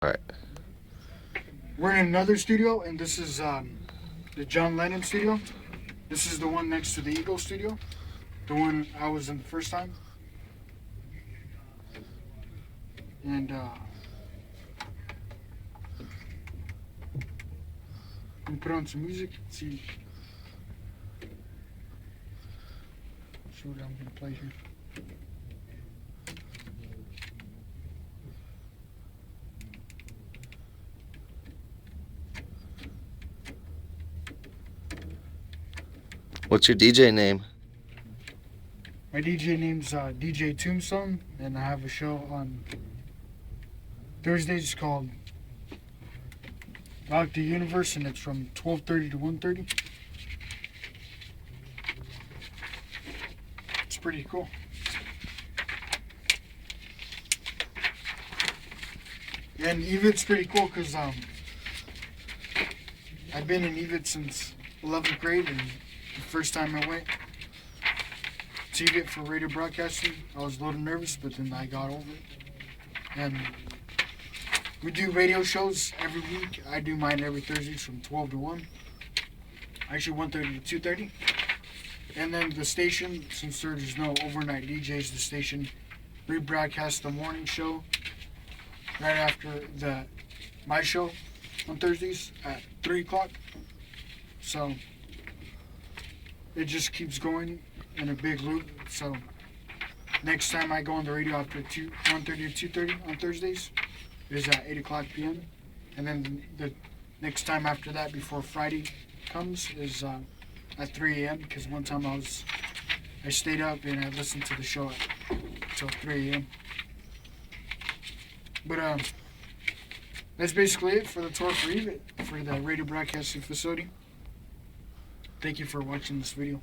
All right. We're in another studio, and this is the John Lennon studio. This is the one next to the Eagle studio, the one I was in the first time. And we put on some music. See what I'm gonna play here. What's your DJ name? My DJ name's DJ Tombstone, and I have a show on Thursdays called Rock the Universe, and it's from 12:30 to 1:30. It's pretty cool. And EVIT's pretty cool because I've been in EVIT since 11th grade, and the first time I went to EVIT for radio broadcasting, I was a little nervous, but then I got over it. And we do radio shows every week. I do mine every Thursday from 12 to 1. Actually, 1:30 to 2:30. And then the station, since there's no overnight DJs, the station rebroadcasts the morning show right after my show on Thursdays at 3 o'clock. So it just keeps going in a big loop. So next time I go on the radio after 1:30 to 2:30 on Thursdays is at 8 o'clock p.m. And then the next time after that, before Friday comes, is at 3 a.m. because one time I stayed up and I listened to the show until 3 a.m. But that's basically it for the tour for EVIT, for the radio broadcasting facility. Thank you for watching this video.